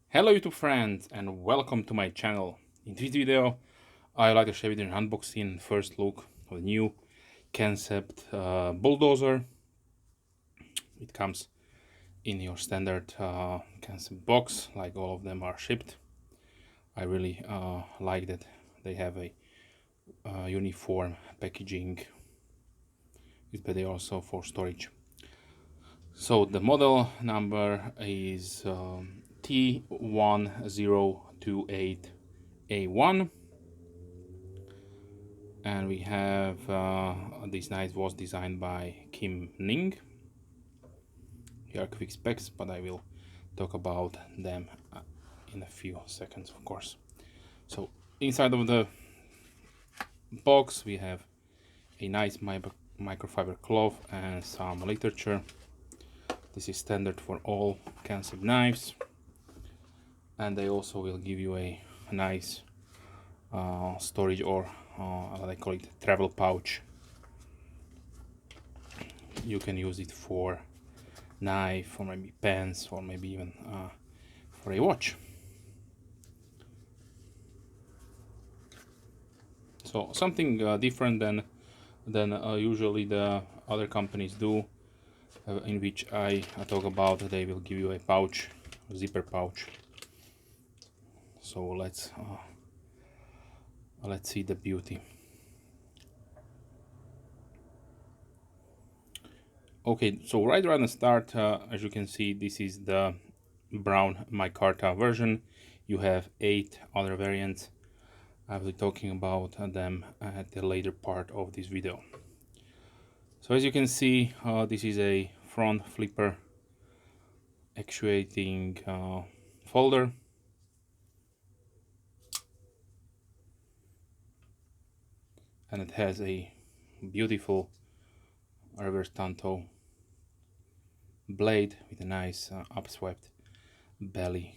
Hello YouTube friends and welcome to my channel. In this video I like to share with you an unboxing first look of the new Kansept Bulldozer. It comes in your standard Kansept box, like all of them are shipped. I really like that they have a uniform packaging. It's better also for storage. So the model number is T1028A1, and we have this knife was designed by Ning. Here are quick specs, but I will talk about them in a few seconds, of course. So inside of the box we have a nice microfiber cloth and some literature. This is standard for all Kansept knives, and they also will give you a nice storage, or what I call it, travel pouch. You can use it for knife, or maybe pens, or maybe even for a watch. So something different than usually the other companies do, in which I talk about. They will give you a pouch, a zipper pouch. So let's see the beauty. Okay, so right around the start, as you can see, this is the brown Micarta version. You have 8 other variants. I will be talking about them at the later part of this video. So as you can see, this is a front flipper actuating folder. And it has a beautiful reverse Tanto blade with a nice upswept belly.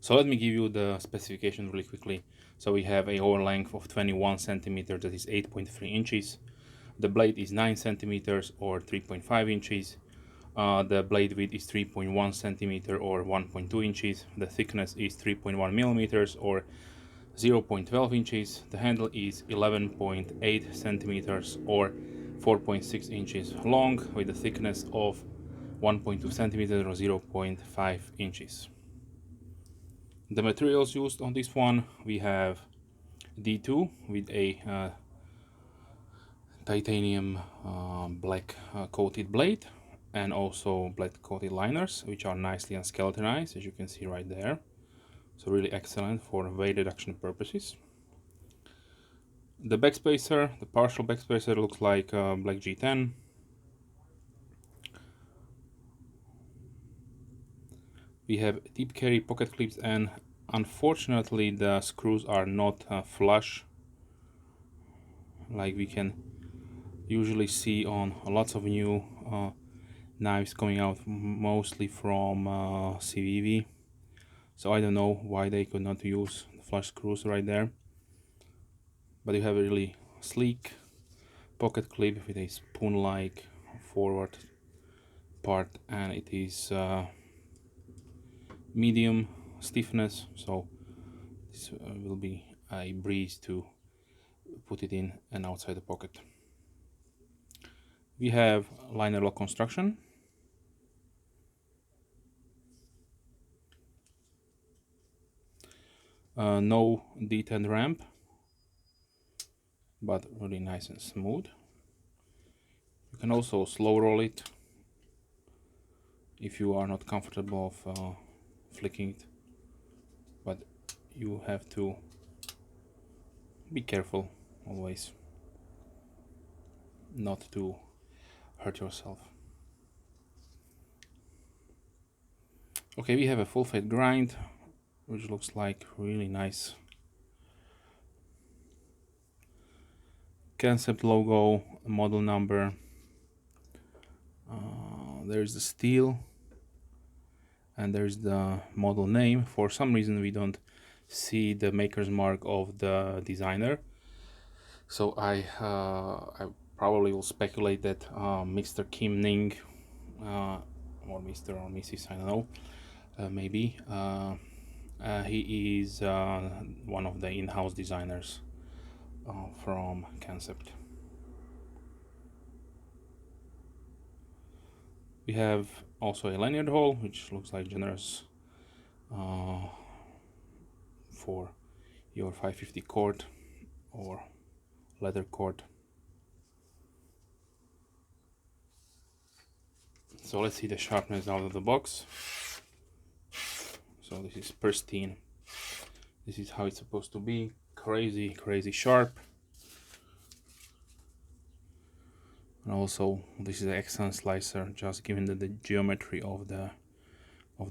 So let me give you the specification really quickly. So we have a hole length of 21 centimeters, that is 8.3 inches. The blade is 9 centimeters or 3.5 inches. The blade width is 3.1 centimeter or 1.2 inches. The thickness is 3.1 millimeters or 0.12 inches. The handle is 11.8 centimeters or 4.6 inches long, with a thickness of 1.2 centimeters or 0.5 inches. The materials used on this one, we have D2 with a titanium black coated blade, and also black coated liners, which are nicely unskeletonized, as you can see right there. So really excellent for weight reduction purposes. The backspacer, the partial backspacer, looks like black G10. We have deep carry pocket clips, and unfortunately the screws are not flush, like we can usually see on lots of new knives coming out, mostly from CVV. So I don't know why they could not use the flush screws right there. But you have a really sleek pocket clip with a spoon-like forward part, and it is medium stiffness, so this will be a breeze to put it in and outside the pocket. We have liner lock construction. No D10 ramp, but really nice and smooth. You can also slow roll it if you are not comfortable of flicking it, but you have to be careful always not to hurt yourself. Okay, we have a full fade grind, which looks like really nice. Kansept logo, model number. There's the steel, and there's the model name. For some reason we don't see the maker's mark of the designer, so I probably will speculate that Mr. Kim Ning or Mr. or Mrs. I don't know, maybe. He is one of the in-house designers from Kansept. We have also a lanyard hole, which looks like generous for your 550 cord or leather cord. So let's see the sharpness out of the box. So this is pristine. This is how it's supposed to be. Crazy sharp. And also this is an excellent slicer, just given the geometry of the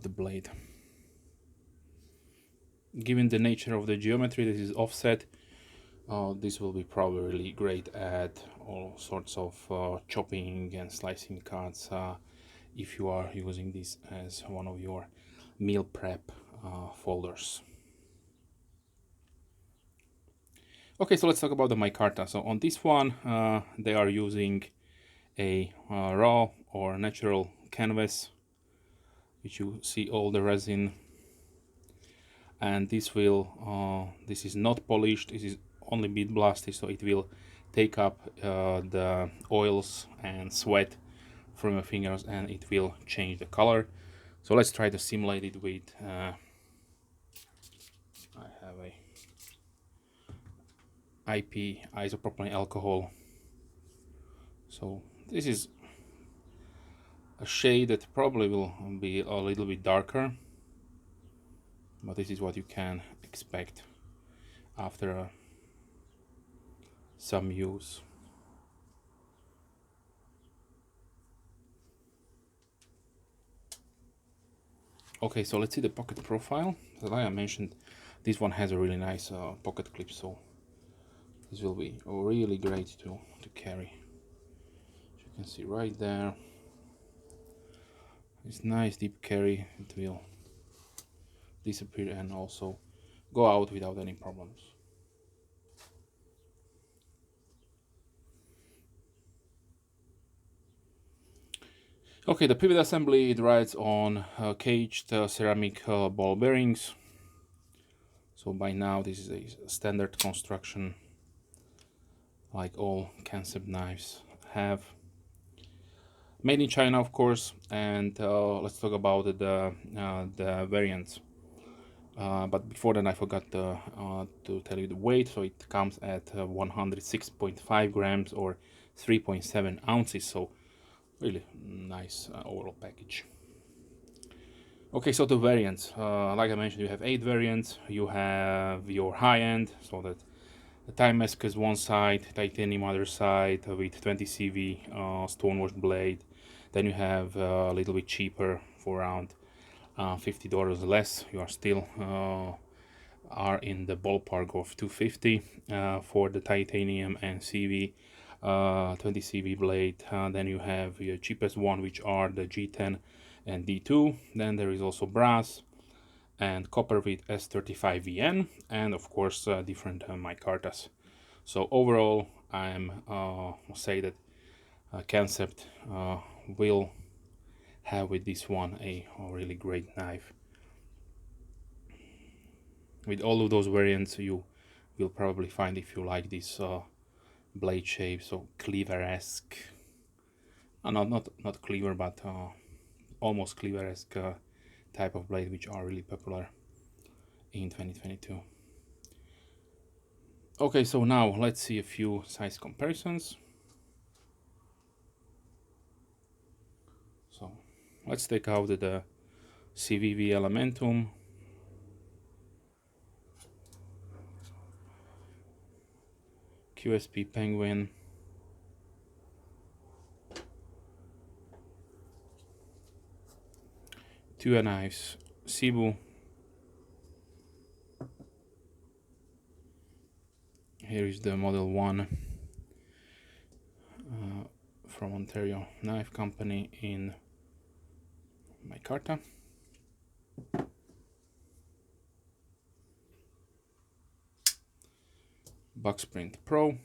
blade. Given the nature of the geometry, this is offset. This will be probably really great at all sorts of chopping and slicing cuts if you are using this as one of your meal prep folders. Okay, so let's talk about the micarta. So on this one, they are using a raw or natural canvas, which you see all the resin, and this is not polished. This is only bead blasted, so it will take up the oils and sweat from your fingers, and it will change the color. So let's try to simulate it with I have a IP isopropylene alcohol. So this is a shade that probably will be a little bit darker, but this is what you can expect after some use. Okay, so let's see the pocket profile. Like I mentioned, this one has a really nice pocket clip, so this will be really great to carry. As you can see right there, it's nice deep carry. It will disappear and also go out without any problems. Okay, the pivot assembly, it rides on caged ceramic ball bearings. So by now this is a standard construction, like all Kansept knives have. Made in China, of course, and let's talk about the variants. But before then, I forgot to tell you the weight. So it comes at 106.5 grams or 3.7 ounces. So really nice overall package. Okay, so the variants. Like I mentioned, you have 8 variants. You have your high end, so that the time mask is one side, titanium other side with 20 CV stonewashed blade. Then you have a little bit cheaper for around $50 less. You are still are in the ballpark of 250 for the titanium and CV 20 CV blade. Then you have your cheapest one, which are the G10 and D2. Then there is also brass and copper with S35VN, and of course different micartas. So overall, I'm say that Kansept will have with this one a really great knife. With all of those variants, you will probably find, if you like this blade shape, so cleaver-esque, not cleaver, but almost cleaver-esque type of blade, which are really popular in 2022. Okay, so now let's see a few size comparisons. So let's take out the CVV Elementum, QSP Penguin, Tua Knives Cebu. Here is the Model 1 from Ontario Knife Company in Micarta. Bucksprint Pro.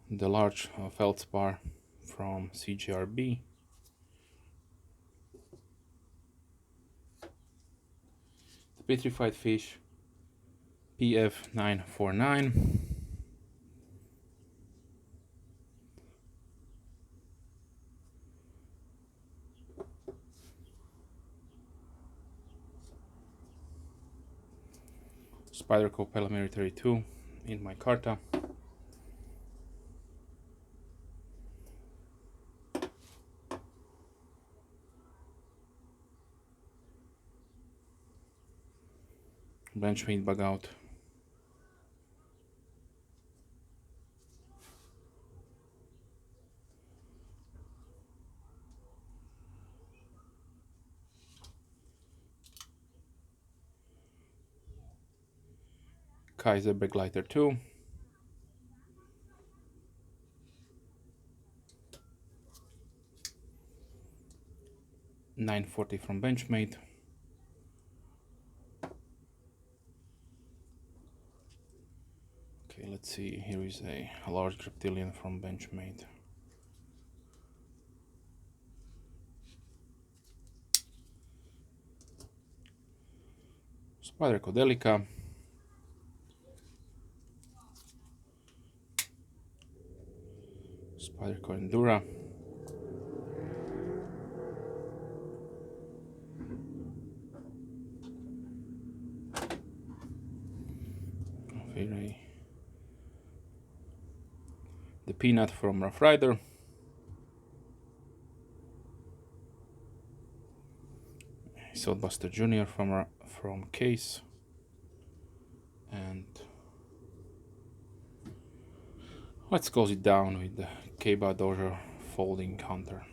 the large feldspar from CGRB, the petrified fish PF949, Spyderco Palomary 32 in Micarta, benchmade bug out, Kaiser Backlighter 2, $940 from Benchmade, okay, let's see, here is a large reptilian from Benchmade, Spyderco Delica, Spyderco Endura, the Peanut from Rough Rider, Soulbuster Jr. from Case, and let's close it down with the Bulldozer Folding Hunter.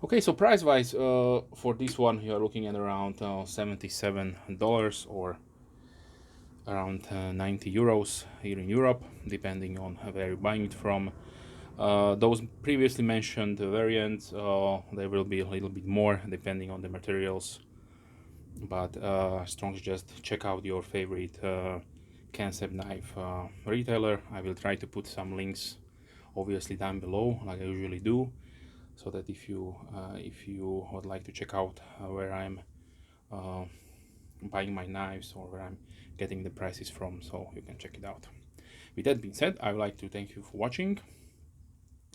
Okay, so price-wise, for this one, you are looking at around $77 or around 90 euros here in Europe, depending on where you're buying it from. Those previously mentioned variants, they will be a little bit more depending on the materials, but strongly just check out your favorite Kansept knife retailer. I will try to put some links obviously down below, like I usually do, so that if you would like to check out where I'm buying my knives or where I'm getting the prices from, so you can check it out. With that being said, I would like to thank you for watching.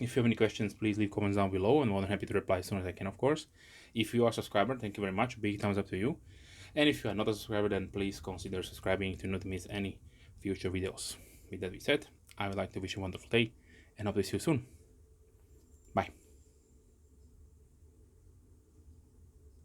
If you have any questions, please leave comments down below, and I'm more than happy to reply as soon as I can, of course. If you are a subscriber, thank you very much. Big thumbs up to you. And if you are not a subscriber, then please consider subscribing to not miss any future videos. With that being said, I would like to wish you a wonderful day and hope to see you soon. Bye.